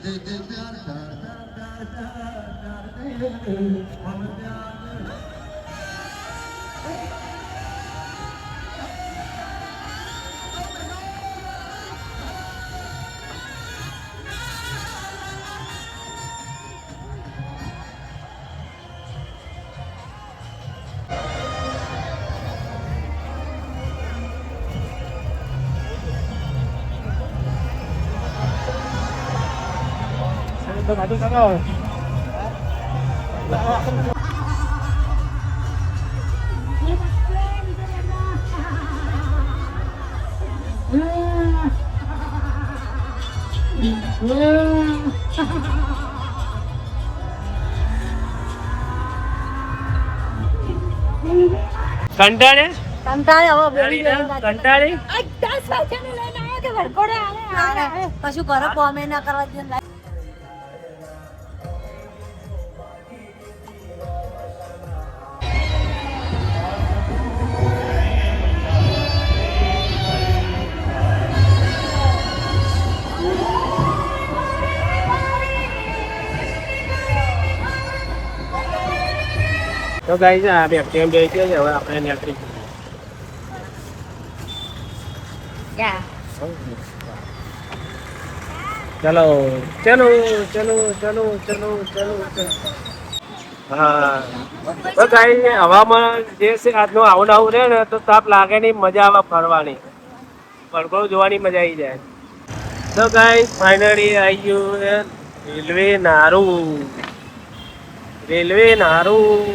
કંટાળે કંટાળી 10 વાગ્યાને લઈને આવ્યા કે વરકોડે આવે કશું ઘરે કોમે ના કરવા દે. તો ગાઈસ આ બે ટેમ બે છે હવે આપણે નીકળી ચલો ચલો ચલો ચલો ચલો ચલો હા તો ગાઈસ હવામાં જે છે આજનો આવું આવું રહે ને તો તાપ લાગે નહીં, મજા આવે ફરવાની, પડઘો જોવાની મજા આવી જાય. તો ગાઈસ ફાઇનલી આવી ગયું રેલવે નારું. રેલવે નારું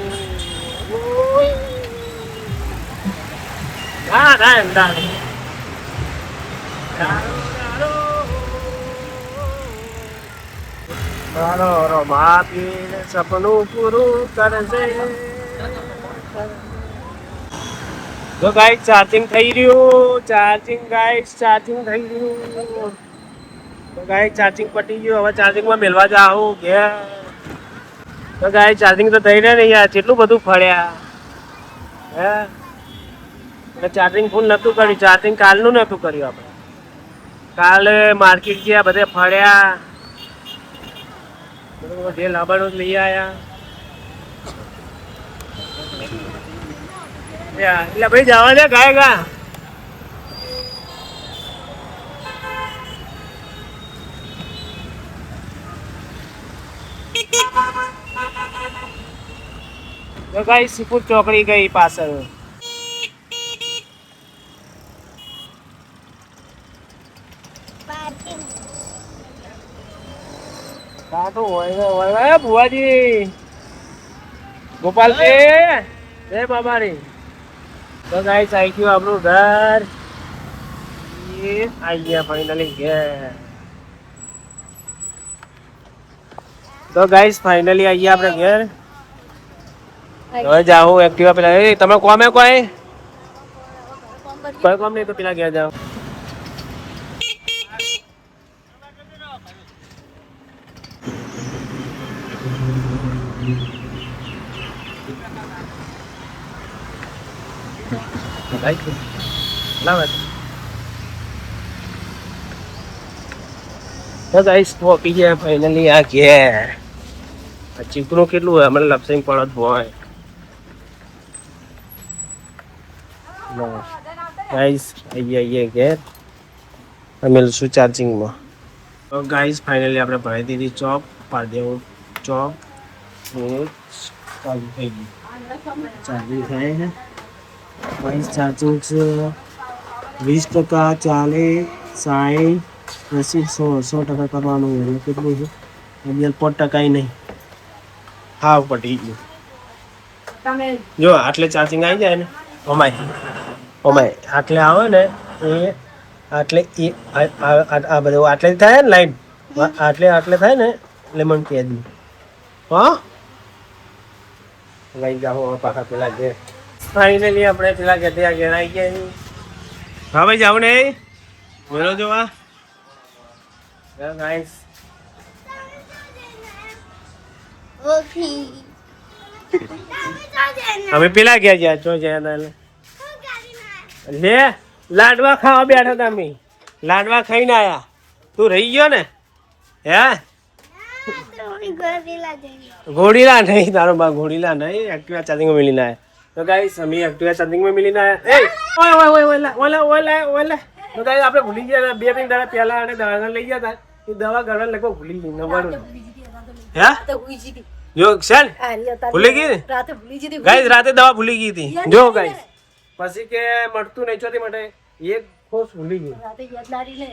સપનું પૂરું કરશે. તો ગાઈસ ચાર્જિંગ થઈ રહ્યું, ચાર્જિંગ થઈ રહ્યું. તો ગાઈસ ચાર્જિંગ પટી ગયું, હવે ચાર્જિંગમાં મેળવા જાઉં ઘેર. તો ગાઈસ ચાર્જિંગ તો થઈ રહ્યા ને યાર, કેટલું બધું ફળ્યા હે. ચાર્જિંગ ફૂલ નતું કર્યું, ચાર્જિંગ કાલનું નતું કર્યું આપણે. કાલે માર્કેટ ગયા, બધે ફળ્યા, જે લાવવાનું લઈ આવ્યા. એટલે ભાઈ જવા દે ગાયગા. તો ગાઈસ સીપુર ચોકડી ગઈ પાછળ. ભુવાજી ગોપાલજી જય બાબારી. તો ગાઈસ આવી ગયું આપણું ઘર. આવી ગયા ફાઇનલી ઘેર. તો ગાઈસ ફાઇનલી આવી ગયા આપણે ઘેર. હવે જાઉં એક્ટિવા પેલા. એ તમે કોમે કોઈ કોમ નહીં તો પેલા ઘેર જાઓ. તો ગાઈસ પહોંચી ગયા ફાઇનલી આ ઘેર. આ ચીકણું કેટલું હોય, મને લપસિંગ પડત હોય. ગાઈસ આઈએ ઘેર મળશું ચાર્જિંગમાં. તો ગાઈસ ફાઇનલી આપણે ભરાઈ દીધી ચોપ, પાદેવું ચોપ ચાલુ થઈ ગઈ. ચાર્જિંગ થાય છે ગાઈસ. ચાર્જિંગ છે 20%, 40, 60, 80, 100% કરવાનું હોય. કેટલું છે? 5% નહીં. હા પટી ગયું. જો આટલે ચાર્જિંગ આવી જાય ને ઓમાય આટલે આવે ને એ આટલે એ આ બધું આટલે થાય ને લાઈન આટલે થાય ને એટલે મને કહે દઉં. હા લઈ જાઓ પાછા પેલા ઘેર. ફાઇનલી આપણે પેલા ઘેર આવી ગયા. હા ભાઈ જાવ ને બોલો જોવા. ગાઈસ અમે પેલા ગયા જ્યાં ચો જ્યાં લે લાડવા ખાવા બેઠા હતા. અમે લાડવા ખાઈને આયા. તું રહી ગયો ને હે? घोड़ीला नहीं तारो बा घोड़ीला नहीं एक्टिवा चार्जिंग में मिली ना है तो गाइस हम एक्टिवा चार्जिंग में मिली ना है ए ओए ओए ओए ओए तो गाइस આપણે ભૂલી ગયા 2 મિનિટ પહેલા આને દવાખાને લઈ ગયા હતા એ દવા ઘરે લગો ભૂલી ગઈ નવાડું હે તો હુઈ જીતી જો સર ભૂલી ગઈ રાતે ભૂલી જીતી ગાइस રાતે દવા ભૂલી ગઈ હતી જો ગાइस પછી કે મળતું નહીં ચોથી માટે એક ખોસ ભૂલી ગઈ રાતે યાદ નારી ને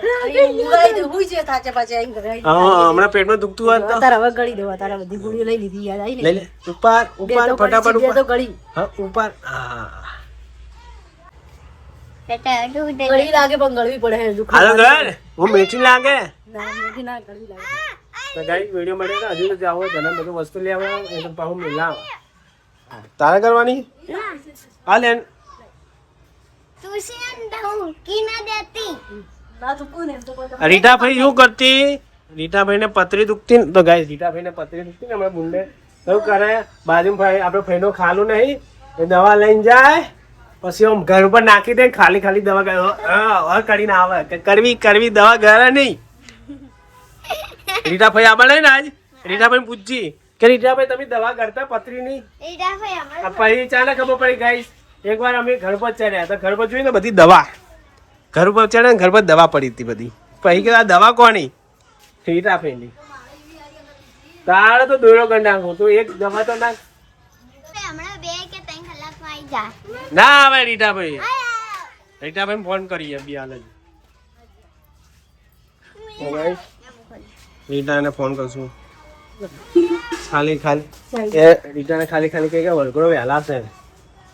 ઉગાઈ તો હુઈ જે થાચે પાછે આઈ ઘરે હા હમણાં પેટમાં દુખતું હતું તારા હવે ગળી દેવા તારા બધી ગોળીઓ લઈ લીધી યાદ આવી ને લઈ લે ઉપર ઉપર ફટાફટ બે તો ઉપર ગળી હા ઉપર હા ગળી લાગે પણ ગળવી પડે હે દુખ હાલો ઘર હું મીઠી લાગે ના મેથી ના ગળવી લાગે તો ગાઈસ વિડિયો મળે તો હજુ તો આવો ઘણા બધું વસ્તુ લેવા એ તો પાહુ મિલાવ તારે કરવાની આ લે ના તો કોને તો કોઈ રીટાભાઈ શું કરતી રીટાભાઈને પતરી દુખતી ને તો ગાઈસ રીટાભાઈને પતરી દુખતી ને હમણાં બુંડે એવું કરે બાજુ ભાઈ આપણે ફઈનો ખાલું નહીં એ દવા લઈને જાય પછી આમ ઘર ઉપર નાખી દે ખાલી ખાલી દવા કરીને આવે કે કરવી દવા ઘરે નહીં રીટાભાઈ આવા નહીં ને આજ રીટાભાઈ પૂછજી કે રીટાભાઈ તમે દવા કરતા પતરી નહીં પછી ચાલે ખબર પડી ગાઈસ એકવાર અમે ઘર પર ચડ્યા તો ઘર પર જોઈ ને બધી દવા ઘર ઉપર ચડ્યા ને ઘર પર દવા પડી હતી બધી પછી કે આ દવા કોની રીટાભાઈની તારે તો દોરો કરી નાખું તું એક દવા તો નાખ ના આવે રીટાભાઈ ફોન કરીએ બિયાલ રીટાને ફોન કરશું ખાલી એ રીટાને ખાલી કહે કે વરઘોડો વહેલા છે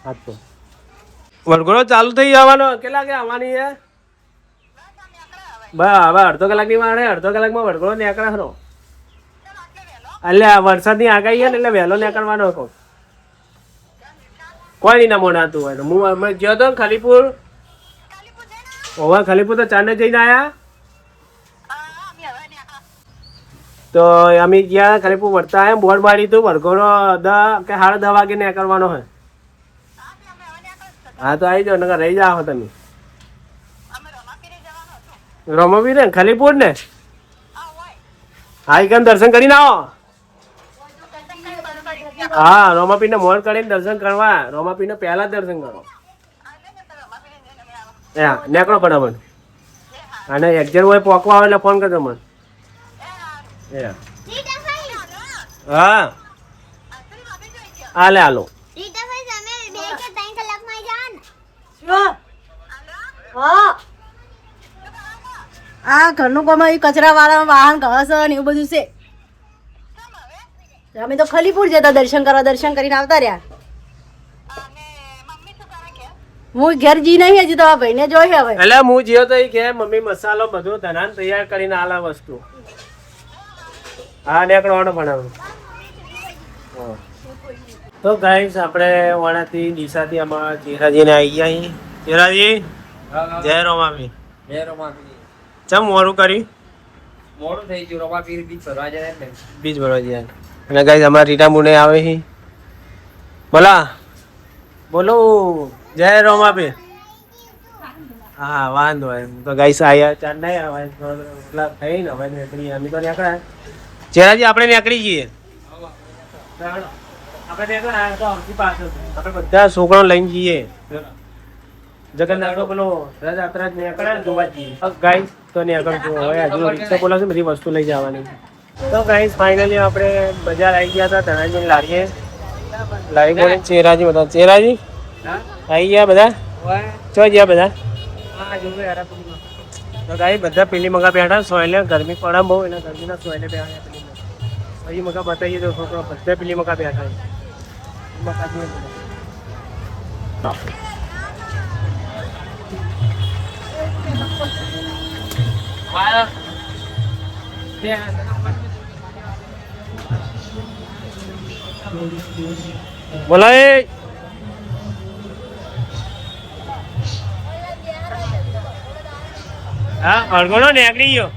આજ તો વરઘોડો ચાલુ થઈ જવાનો કેટલા કે આવવાની છે બસ હવે અડધો કલાકની વાળે અડધો કલાકમાં વરઘોડો નીકળે ખરો એટલે વરસાદની આગાહી છે ને એટલે વહેલો નીકળવાનો કહું કોઈ નહીં ના મોડાતું હોય તો હું અમે ગયો હતો ખાલીપુર ઓવા ખાલીપુર તો ચાંદે જઈને આવ્યા તો અમે ગયા ખાલીપુર વળતા આવ્યા બોર્ડ મારી હતું વરઘોડો 10 કે 10:30 વાગે નીકળવાનો હોય હા તો આવી જાઓ નકર રહી જાઓ તમે રમાપીર ને ખાલીપુર ને હા એકદમ દર્શન કરીને આવો હા રોમાપીર ને મોર કરીને દર્શન કરવા રોમાપીર ને પહેલા દર્શન કરો નીકળો ફટાફટ અને એક્ઝેક્ટ હોય પોકવા આવે એટલે ફોન કરજો મને હા હાલે હાલો આ ઘરનું કામ કચરા વાળા વાહન ઘસ ને એવું બધું છે અમે તો ખલીપુર જતા દર્શન કરીને આવતા રહ્યા હું ઘેર જી નહીં હજી તો આ ભાઈને જોઈ હવે એટલે હું જીઓ તો કે મમ્મી મસાલો બધું ધનાન તૈયાર કરીને આલા વસ્તુ હા નીકળવાનો ભણાવું તો ગાઈસ આપણે વાણાથી ડીસાથી અમારા ચેરાજીને આવી ગયા અહીં ચેરાજી જય રોમાપી ચમ મોડું કરી મોડું થઈ ગયું રોમાપીર બીચ ભરવા જાય એટલે બીજ ભરવા જાય અને ગાઈસ અમારા રીટા મુને આવે છે બોલા બોલો જય રોમાપી હા વાંધો તો ગાઈસ આયા ચાર નહીં આવે એટલા થઈ ને હવે નીકળી અમે તો નીકળ્યા ચેરાજી આપણે નીકળી જઈએ આપણે બધા છોકરાઓ લઈને જઈએ જગન્નાથ પેલો રથયાત્રા નીકળે જોવા જઈએ ગાઈસ તો નીકળશું હવે હજુ રિક્ષા બોલાવશે બધી વસ્તુ લઈ જવાની તો ગાઈસ ફાઇનલી આપણે બજાર આવી ગયા હતા ધનાજી લારીએ લારી બોલે ચેરાજી બધા ચેરાજી આવી ગયા બધા ચો ગયા બધા તો ગાઈસ બધા પેલી મગા બેઠા સોયલે ગરમી પડે બહુ એના ગરમીના સોયલે બેઠા પેલી પછી મગા બતાવીએ તો છોકરો બધા પેલી મગા બેઠા મગા જોઈએ બોલો હા અડગોનો નીકળી ગયો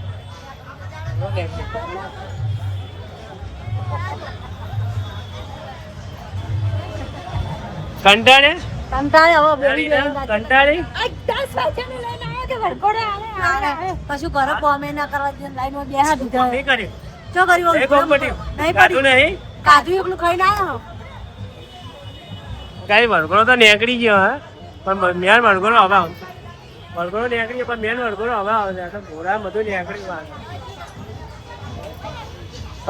કંટાળે કંટાળી કશું ઘરે પોમે ના કરવા દે લાઈનમાં બેહા દીધા ચો કર્યું એ કોમ્પટી નહીં કાઢું પડી નહીં કાજુ એકલું ખાઈને આવ્યો કઈ વળગોળો તો નીકળી ગયો હે પણ મેન વળગોળો હવે આવશે વળગોળો નીકળી ગયો પણ મેન વળગોળો હવે આવશે તો ઘોડા બધું નીકળી વાર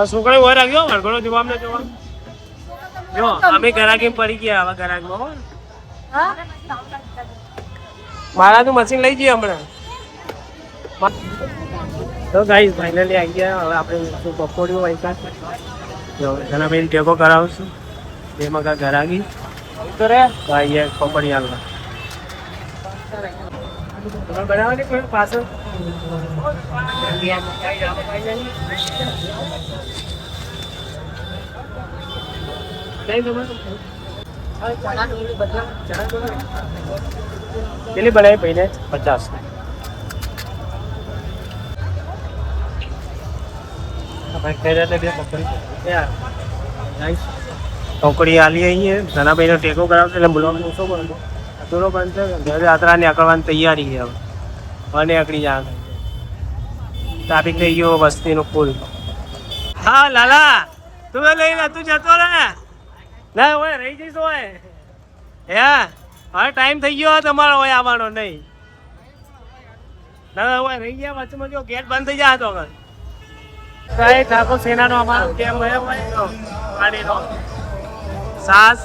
છોકરા હોય રાખ્યો વળગોળો જોવા અમને જોવા જો અમે ગરાકી પડી ગયા હવે ગરાકમાં હા મારા તો મશીન લઈ જઈએ હમણાં તો ગાઈસ ફાઇનલી આવી ગયા હવે આપણે પકોડીઓ વૈસા ઘણા બેન ટેકો કરાવશું તેમાં કા ગરાગી તો રે ભાઈ પકોડી હાલવા તમે બનાવવાની કોઈ પાછળ કેટલી બનાવી ભાઈને 50 પકોડી આલી અહીં ઘણા ભાઈનો ટેકો કરાવશે એટલે બોલવાનું ઓછો બનતો અધૂરો બનશે ઘરે યાત્રા નીકળવાની તૈયારી છે હવે નીકળી જાય ટ્રાફિક થઈ ગયો વસ્તીનો ફૂલ હા લાલા તું લઈને તું જતો રહે ના હોય રહી જઈશ હોય હે હવે ટાઈમ થઈ ગયો તમારો હોય આવવાનો નહીં ના હોય રહી ગયા વચ્ચેમાં જો ગેટ બંધ થઈ જાય તો આગળ કઈ ઠાકોર સેનાનો અમારો કેમ હોય પાણીનો સાસ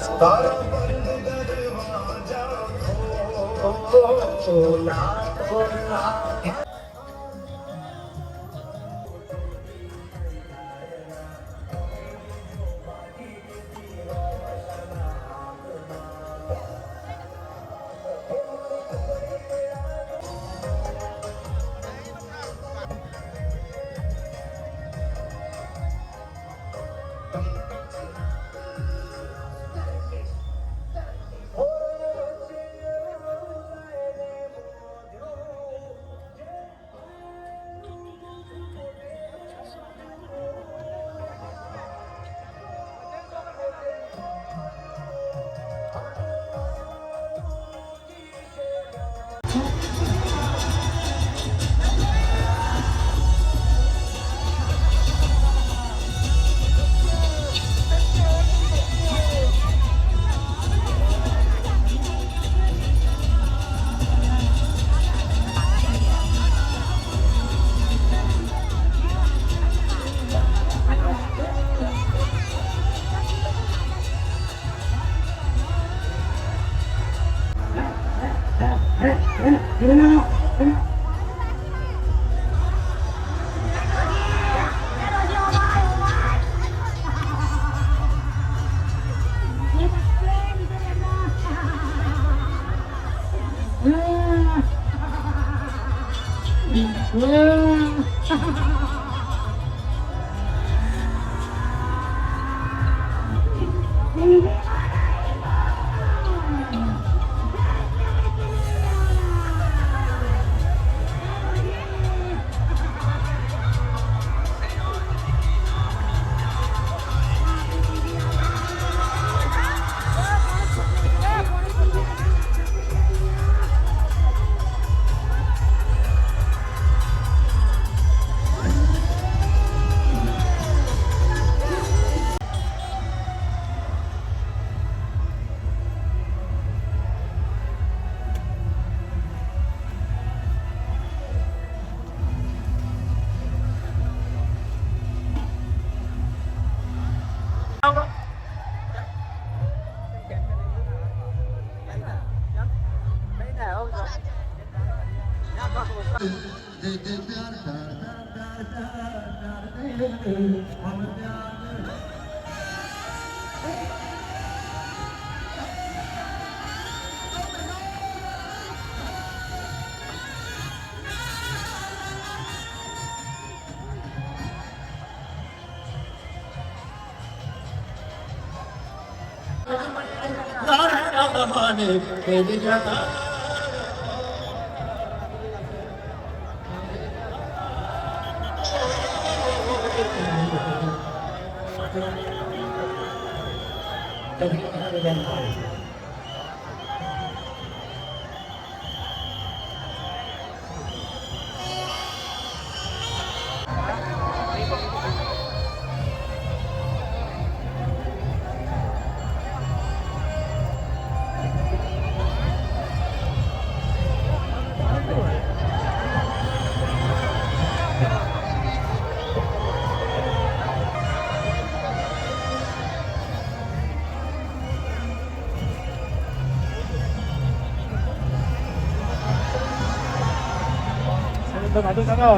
સાધુ કાકા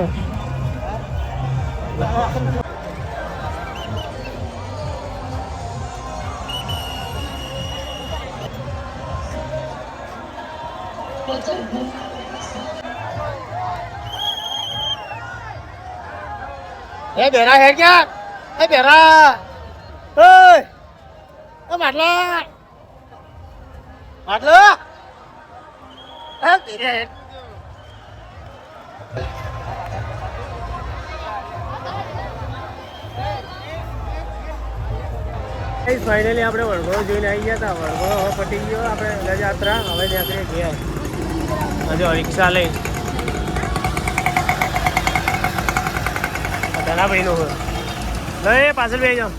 એ બેરા હે ક્યાં એ બેરા એ માટલા માટલો એ બેરા હે ફાઇનલી આપણે વડગોળો જોઈને આવી ગયા હતા. વડગોળો હવે પટી ગયો. આપણે રથયાત્રા હવે નીકળીએ ગયા હજુ રિક્ષા લઈ ધનાભાઈનું હોય નહીં પાછળ બે જાઓ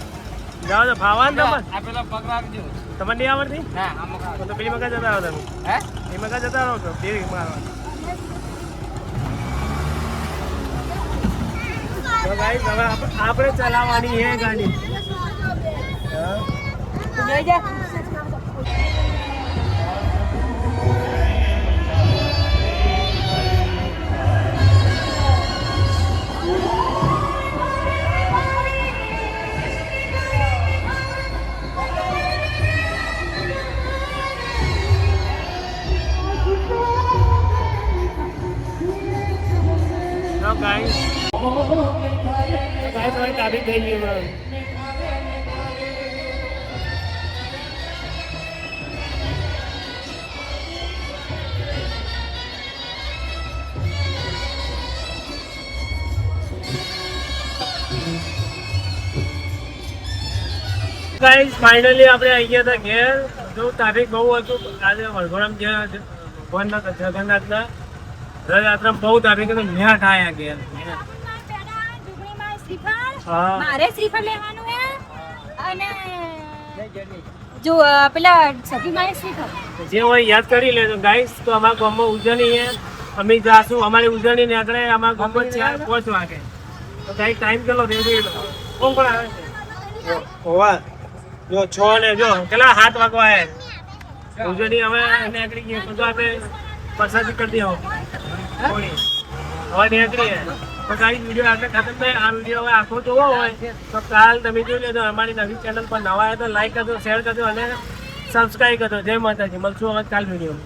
જાઓ તો ફાવા ને તમે આ પેલા પગ રાખજો. તમને નહીં આવડતી ના આમાં તો પેલી મકા જતા રહો તમે હે એ મકા જતા રહો તો બે મારવા તો ગાઈસ હવે આપણે ચલાવવાની છે ગાડી. જઈ જા ગાઈસ હવે ટ્રાફિક થઈ ગયું. ગાઈસ ફાઇનલી આપણે આવી ગયા હતા ઘેર. જો ટ્રાફિક બહુ હતું આજે વડોદરામાં જ્યાં ભગવાનના જગન્નાથના રથયાત્રામાં બહુ ટ્રાફિક હતું. મેં ઠાયા ઘેર હા મારે શ્રીફળ લેવાનું હે અને જો પેલા સભી મારે શ્રીફળ જે હોય યાદ કરી લેજો ગાઈસ. તો અમારા ગામમાં ઉજવણી છે, અમે જાશું. અમારી ઉજવણી નીકળે અમારા ગામમાં 4-5 વાગે. તો ગાઈસ ટાઈમ કેટલો થઈ ગયો? કોણ કોણ આવે છે? હોવા જો 6 ને જો કેટલા 7 વાગવા આવ્યા. ઉજવણી હવે નીકળી ગઈ તો આપણે પ્રસાદી કરી દઈએ હવે નીકળીએ. તો ગાઈસ વિડીયો આટલે ખતમ થાય. આ વિડીયો હવે આખો જોવો હોય તો કાલ તમે જોઈ લેજો. અમારી નવી ચેનલ પર નવા આવે તો લાઈક કરજો, શેર કરજો અને સબસ્ક્રાઈબ કરજો. જય માતાજી. મળશું હવે કાલ વિડીયો.